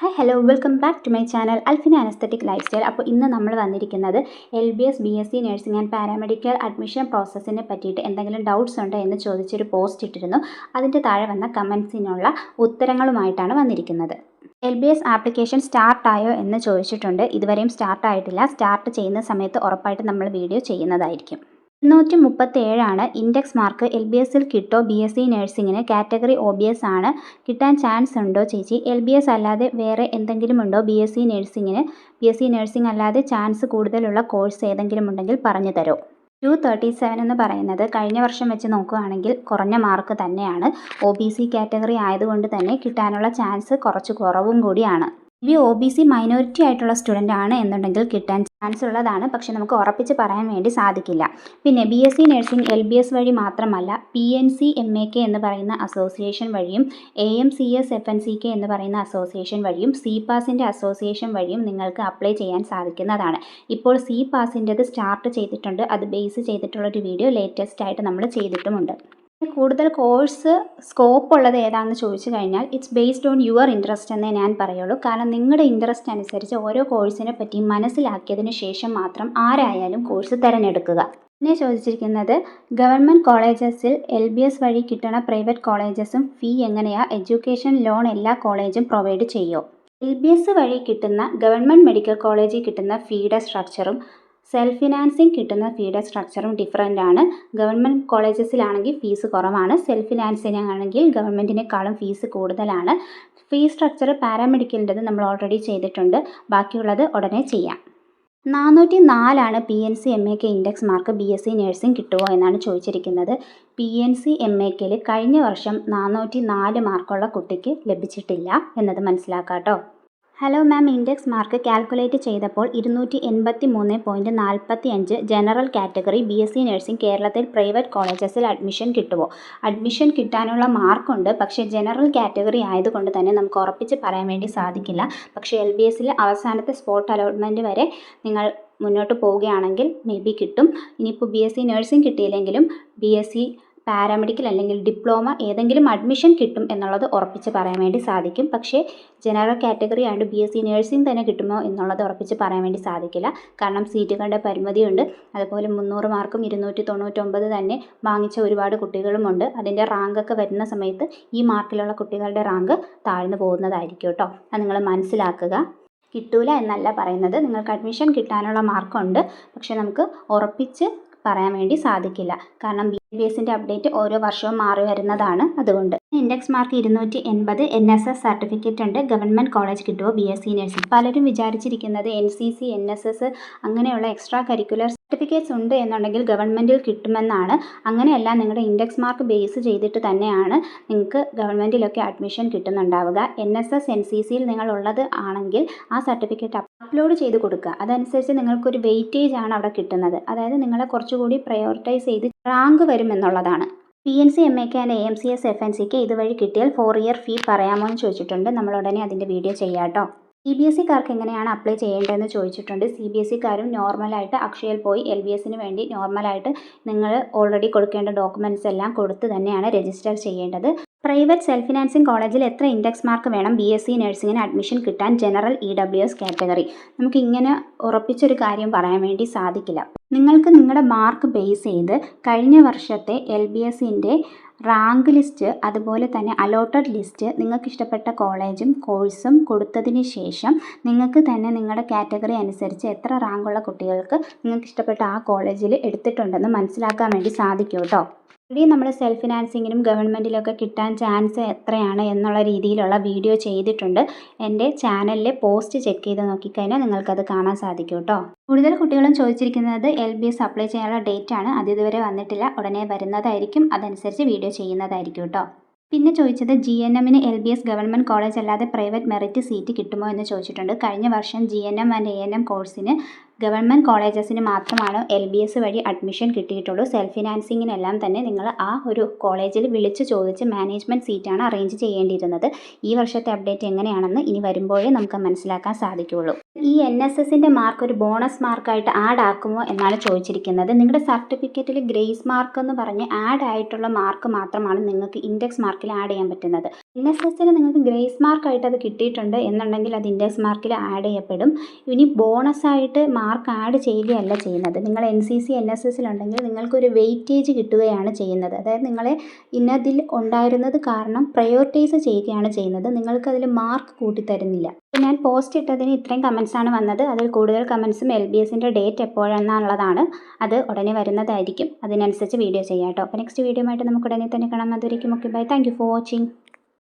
Hi hello welcome back to my channel Alfina an aesthetic lifestyle. അപ്പോൾ ഇന്ന് നമ്മൾ വന്നിരിക്കുന്നത് LBS BSc nursing and paramedical admission പ്രോസസ്സിനെ പറ്റിയിട്ട് എന്തെങ്കിലും ഡൗട്ട്സ് ഉണ്ടോ എന്ന് ചോദിച്ചൊരു പോസ്റ്റ് ഇട്ടിരുന്നു. അതിൻ്റെ താഴെ വന്ന കമൻസിനുള്ള ഉത്തരങ്ങളുമായിട്ടാണ് വന്നിരിക്കുന്നത്. LBS ആപ്ലിക്കേഷൻ സ്റ്റാർട്ടായോ എന്ന് ചോദിച്ചിട്ടുണ്ട്. ഇതുവരെയും സ്റ്റാർട്ടായിട്ടില്ല. സ്റ്റാർട്ട് ചെയ്യുന്ന സമയത്ത് ഉറപ്പായിട്ട് നമ്മൾ വീഡിയോ ചെയ്യുന്നതായിരിക്കും. 237 ഇൻഡെക്സ് മാർക്ക് LBSൽ കിട്ടോ? BSc നഴ്സിംഗിന് കാറ്റഗറി OBS ആണ്. കിട്ടാൻ ചാൻസ് ഉണ്ടോ ചേച്ചി? LBS അല്ലാതെ വേറെ എന്തെങ്കിലും ഉണ്ടോ BSc നഴ്സിംഗിന്? BSc നഴ്സിംഗ് അല്ലാതെ ചാൻസ് കൂടുതലുള്ള കോഴ്സ് ഏതെങ്കിലും ഉണ്ടെങ്കിൽ പറഞ്ഞു തരോ? 237 എന്ന് പറയുന്നത് കഴിഞ്ഞ വർഷം വെച്ച് നോക്കുകയാണെങ്കിൽ കുറഞ്ഞ മാർക്ക് തന്നെയാണ്. OBC കാറ്റഗറി ആയതുകൊണ്ട് തന്നെ കിട്ടാനുള്ള ചാൻസ് കുറച്ച് കുറവും കൂടിയാണ്. OBC മൈനോറിറ്റി ആയിട്ടുള്ള സ്റ്റുഡൻ്റ് ആണ് എന്നുണ്ടെങ്കിൽ കിട്ടാൻ ചാൻസ് ഉള്ളതാണ്. പക്ഷെ നമുക്ക് ഉറപ്പിച്ച് പറയാൻ വേണ്ടി സാധിക്കില്ല. പിന്നെ BSc നഴ്സിംഗ് LBS വഴി മാത്രമല്ല PNC MAK എന്ന് പറയുന്ന അസോസിയേഷൻ വഴിയും AMCS FNCK എന്ന് പറയുന്ന അസോസിയേഷൻ വഴിയും CPASൻ്റെ അസോസിയേഷൻ വഴിയും നിങ്ങൾക്ക് അപ്ലൈ ചെയ്യാൻ സാധിക്കുന്നതാണ്. ഇപ്പോൾ CPASൻ്റെത് സ്റ്റാർട്ട് ചെയ്തിട്ടുണ്ട്. അത് ബേസ് ചെയ്തിട്ടുള്ളൊരു വീഡിയോ ലേറ്റസ്റ്റ് ആയിട്ട് നമ്മൾ ചെയ്തിട്ടുമുണ്ട്. കൂടുതൽ കോഴ്സ് സ്കോപ്പ് ഉള്ളത് ഏതാണെന്ന് ചോദിച്ചു കഴിഞ്ഞാൽ it's based on your interest എന്നേ ഞാൻ പറയുള്ളൂ. കാരണം നിങ്ങളുടെ ഇൻട്രസ്റ്റ് അനുസരിച്ച് ഓരോ കോഴ്സിനെ പറ്റി മനസ്സിലാക്കിയതിന് ശേഷം മാത്രം ആരായാലും കോഴ്സ് തിരഞ്ഞെടുക്കുക. പിന്നെ ചോദിച്ചിരിക്കുന്നത് ഗവൺമെൻറ് കോളേജസിൽ LBS വഴി കിട്ടുന്ന പ്രൈവറ്റ് കോളേജസും ഫീ എങ്ങനെയാണ്? എഡ്യൂക്കേഷൻ ലോൺ എല്ലാ കോളേജും പ്രൊവൈഡ് ചെയ്യുമോ? LBS വഴി കിട്ടുന്ന ഗവൺമെൻറ് മെഡിക്കൽ കോളേജിൽ കിട്ടുന്ന ഫീയുടെ സ്ട്രക്ചറും സെൽഫ് ഫിനാൻസിങ് കിട്ടുന്ന ഫീയുടെ സ്ട്രക്ചറും ഡിഫറൻ്റ് ആണ്. ഗവൺമെൻറ് കോളേജസിലാണെങ്കിൽ ഫീസ് കുറവാണ്. സെൽഫ് ഫിനാൻസിങ് ആണെങ്കിൽ ഗവൺമെൻറ്റിനേക്കാളും ഫീസ് കൂടുതലാണ്. ഫീ സ്ട്രക്ചർ പാരാമെഡിക്കലിൻ്റെത് നമ്മൾ ഓൾറെഡി ചെയ്തിട്ടുണ്ട്. ബാക്കിയുള്ളത് ഉടനെ ചെയ്യാം. 404 PNC MAK index mark BSc nursing കിട്ടുമോ എന്നാണ് ചോദിച്ചിരിക്കുന്നത്. PNC MAKൽ കഴിഞ്ഞ വർഷം 404 മാർക്കുള്ള കുട്ടിക്ക് ലഭിച്ചിട്ടില്ല എന്നത് മനസ്സിലാക്കാം കേട്ടോ. Hello ma'am, index mark calculate ചെയ്തപ്പോൾ 283.45 ജനറൽ കാറ്റഗറി BSc നഴ്സിംഗ് കേരളത്തിൽ പ്രൈവറ്റ് കോളേജസിൽ അഡ്മിഷൻ കിട്ടുമോ? അഡ്മിഷൻ കിട്ടാനുള്ള മാർക്കുണ്ട്. പക്ഷേ ജനറൽ കാറ്റഗറി ആയതുകൊണ്ട് തന്നെ നമുക്ക് ഉറപ്പിച്ച് പറയാൻ വേണ്ടി സാധിക്കില്ല. പക്ഷേ LBSൽ അവസാനത്തെ സ്പോട്ട് അലോട്ട്മെൻറ്റ് വരെ നിങ്ങൾ മുന്നോട്ട് പോവുകയാണെങ്കിൽ മേ ബി കിട്ടും. ഇനിയിപ്പോൾ BSc നഴ്സിംഗ് കിട്ടിയില്ലെങ്കിലും BSc പാരാമെഡിക്കൽ അല്ലെങ്കിൽ ഡിപ്ലോമ ഏതെങ്കിലും അഡ്മിഷൻ കിട്ടും എന്നുള്ളത് ഉറപ്പിച്ച് പറയാൻ വേണ്ടി സാധിക്കും. പക്ഷേ ജനറൽ കാറ്റഗറി ആയതുകൊണ്ട് BSc നഴ്സിംഗ് തന്നെ കിട്ടുമോ എന്നുള്ളത് ഉറപ്പിച്ച് പറയാൻ വേണ്ടി സാധിക്കില്ല. കാരണം സീറ്റുകളുടെ പരിമിതിയുണ്ട്. അതുപോലെ 300 മാർക്കും 299 തന്നെ വാങ്ങിച്ച ഒരുപാട് കുട്ടികളുമുണ്ട്. അതിൻ്റെ റാങ്കൊക്കെ വരുന്ന സമയത്ത് ഈ മാർക്കിലുള്ള കുട്ടികളുടെ റാങ്ക് താഴ്ന്നു പോകുന്നതായിരിക്കും കേട്ടോ. അത് നിങ്ങൾ മനസ്സിലാക്കുക. കിട്ടൂല എന്നല്ല പറയുന്നത്. നിങ്ങൾക്ക് അഡ്മിഷൻ കിട്ടാനുള്ള മാർക്കുണ്ട്. പക്ഷേ നമുക്ക് ഉറപ്പിച്ച് പറയാൻ വേണ്ടി സാധിക്കില്ല. കാരണം BScൻ്റെ അപ്ഡേറ്റ് ഓരോ വർഷവും മാറി വരുന്നതാണ്. അതുകൊണ്ട് ഇൻഡെക്സ് മാർക്ക് 280 NSS സർട്ടിഫിക്കറ്റ് ഉണ്ട്. ഗവൺമെൻറ് കോളേജ് കിട്ടുമോ BSc നഴ്സിംഗ്? പലരും വിചാരിച്ചിരിക്കുന്നത് NCC NSS അങ്ങനെയുള്ള എക്സ്ട്രാ കരിക്കുലർ സർട്ടിഫിക്കറ്റ്സ് ഉണ്ട് എന്നുണ്ടെങ്കിൽ ഗവൺമെൻറ്റിൽ കിട്ടുമെന്നാണ്. അങ്ങനെയല്ല, നിങ്ങളുടെ ഇൻഡെക്സ് മാർക്ക് ബേസ് ചെയ്തിട്ട് തന്നെയാണ് നിങ്ങൾക്ക് ഗവൺമെൻറ്റിലൊക്കെ അഡ്മിഷൻ കിട്ടുന്നുണ്ടാവുക. NSS NCCയിൽ നിങ്ങളുള്ളത് ആണെങ്കിൽ ആ സർട്ടിഫിക്കറ്റ് അപ്ലോഡ് ചെയ്ത് കൊടുക്കുക. അതനുസരിച്ച് നിങ്ങൾക്കൊരു വെയിറ്റേജ് ആണ് അവിടെ കിട്ടുന്നത്. അതായത് നിങ്ങളെ കുറച്ചുകൂടി പ്രയോറിറ്റൈസ് ചെയ്ത് റാങ്ക് വരുമെന്നുള്ളതാണ്. PNC MAK ആൻഡ് AMCS FNCK ഇതുവഴി കിട്ടിയാൽ 4 ഇയർ ഫീ പറയാമോ എന്ന് ചോദിച്ചിട്ടുണ്ട്. നമ്മൾ ഉടനെ അതിൻ്റെ വീഡിയോ ചെയ്യാം കേട്ടോ. CBSEക്കാർക്ക് എങ്ങനെയാണ് അപ്ലൈ ചെയ്യേണ്ടതെന്ന് ചോദിച്ചിട്ടുണ്ട്. CBSEക്കാരും നോർമലായിട്ട് അക്ഷയയിൽ പോയി LBSന് വേണ്ടി നോർമലായിട്ട് നിങ്ങൾ ഓൾറെഡി കൊടുക്കേണ്ട ഡോക്യുമെൻറ്റ്സ് എല്ലാം കൊടുത്ത് തന്നെയാണ് രജിസ്റ്റർ ചെയ്യേണ്ടത്. പ്രൈവറ്റ് സെൽഫ് ഫിനാൻസിങ് കോളേജിൽ എത്ര ഇൻഡെക്സ് മാർക്ക് വേണം BSc നഴ്സിംഗിന് അഡ്മിഷൻ കിട്ടാൻ? General EWS category. നമുക്കിങ്ങനെ ഉറപ്പിച്ചൊരു കാര്യം പറയാൻ വേണ്ടി സാധിക്കില്ല. നിങ്ങൾക്ക് നിങ്ങളുടെ മാർക്ക് ബേസ് ചെയ്ത് കഴിഞ്ഞ വർഷത്തെ LBSൻ്റെ റാങ്ക് ലിസ്റ്റ് അതുപോലെ തന്നെ അലോട്ടഡ് ലിസ്റ്റ് നിങ്ങൾക്ക് ഇഷ്ടപ്പെട്ട കോളേജും കോഴ്സും കൊടുത്തതിന് ശേഷം നിങ്ങൾക്ക് തന്നെ നിങ്ങളുടെ കാറ്റഗറി അനുസരിച്ച് എത്ര റാങ്കുള്ള കുട്ടികൾക്ക് നിങ്ങൾക്ക് ഇഷ്ടപ്പെട്ട ആ കോളേജിൽ എടുത്തിട്ടുണ്ടെന്ന് മനസ്സിലാക്കാൻ വേണ്ടി സാധിക്കും കേട്ടോ. ഓൾറെഡി നമ്മൾ സെൽഫ് ഫിനാൻസിങ്ങിനും ഗവൺമെൻറ്റിലൊക്കെ കിട്ടാൻ ചാൻസ് എത്രയാണ് എന്നുള്ള രീതിയിലുള്ള വീഡിയോ ചെയ്തിട്ടുണ്ട്. എൻ്റെ ചാനലിലെ പോസ്റ്റ് ചെക്ക് ചെയ്ത് നോക്കിക്കഴിഞ്ഞാൽ നിങ്ങൾക്കത് കാണാൻ സാധിക്കും കേട്ടോ. കൂടുതൽ കുട്ടികളും ചോദിച്ചിരിക്കുന്നത് LBS അപ്ലൈ ചെയ്യാനുള്ള ഡേറ്റ് ആണ്. അത് ഇതുവരെ വന്നിട്ടില്ല. ഉടനെ വരുന്നതായിരിക്കും. അതനുസരിച്ച് വീഡിയോ ചെയ്യുന്നതായിരിക്കും കേട്ടോ. പിന്നെ ചോദിച്ചത് GNMന് LBS ഗവൺമെൻറ് കോളേജ് അല്ലാതെ പ്രൈവറ്റ് മെറിറ്റ് സീറ്റ് കിട്ടുമോ എന്ന് ചോദിച്ചിട്ടുണ്ട്. കഴിഞ്ഞ വർഷം GNM ആൻഡ് ANM കോഴ്സിന് ഗവൺമെൻറ് കോളേജസിന് മാത്രമാണ് LBS വഴി അഡ്മിഷൻ കിട്ടിയിട്ടുള്ളൂ. സെൽഫ് ഫിനാൻസിങ്ങിനെല്ലാം തന്നെ നിങ്ങൾ ആ ഒരു കോളേജിൽ വിളിച്ച് ചോദിച്ച് മാനേജ്മെൻറ്റ് സീറ്റാണ് അറേഞ്ച് ചെയ്യേണ്ടിയിരുന്നത്. ഈ വർഷത്തെ അപ്ഡേറ്റ് എങ്ങനെയാണെന്ന് ഇനി വരുമ്പോഴേ നമുക്ക് മനസ്സിലാക്കാൻ സാധിക്കുകയുള്ളൂ. ഈ NSSൻ്റെ മാർക്ക് ഒരു ബോണസ് മാർക്കായിട്ട് ആഡ് ആക്കുമോ എന്നാണ് ചോദിച്ചിരിക്കുന്നത്. നിങ്ങളുടെ സർട്ടിഫിക്കറ്റിൽ ഗ്രേസ് മാർക്ക് എന്ന് പറഞ്ഞ് ആഡ് ആയിട്ടുള്ള മാർക്ക് മാത്രമാണ് നിങ്ങൾക്ക് ഇൻഡെക്സ് മാർക്കിൽ ആഡ് ചെയ്യാൻ പറ്റുന്നത്. NSSന് നിങ്ങൾക്ക് ഗ്രേസ് മാർക്കായിട്ട് അത് കിട്ടിയിട്ടുണ്ട് എന്നുണ്ടെങ്കിൽ അത് ഇൻഡെക്സ് മാർക്കിൽ ആഡ് ചെയ്യപ്പെടും. ഇനി ബോണസായിട്ട് മാർക്ക് ആഡ് ചെയ്യുകയല്ല ചെയ്യുന്നത്. നിങ്ങൾ NCC NSSലുണ്ടെങ്കിൽ നിങ്ങൾക്കൊരു വെയിറ്റേജ് കിട്ടുകയാണ് ചെയ്യുന്നത്. അതായത് നിങ്ങളെ ഇന്നതിൽ ഉണ്ടായിരുന്നത് കാരണം പ്രയോറിറ്റൈസ് ചെയ്യുകയാണ് ചെയ്യുന്നത്. നിങ്ങൾക്കതിൽ മാർക്ക് കൂട്ടിത്തരുന്നില്ല. ഞാൻ പോസ്റ്റ് ഇട്ടതിന് ഇത്രയും കമൻസാണ് വന്നത്. അതിൽ കൂടുതൽ കമൻസും LBSൻ്റെ ഡേറ്റ് എപ്പോഴെന്നുള്ളതാണ്. അത് ഉടനെ വരുന്നതായിരിക്കും. അതിനനുസരിച്ച് വീഡിയോ ചെയ്യാം കേട്ടോ. അപ്പോൾ നെക്സ്റ്റ് വീഡിയോ ആയിട്ട് നമുക്ക് ഉടനെ തന്നെ കാണാം. അതുവരേക്കും okay bye. Thank you for watching.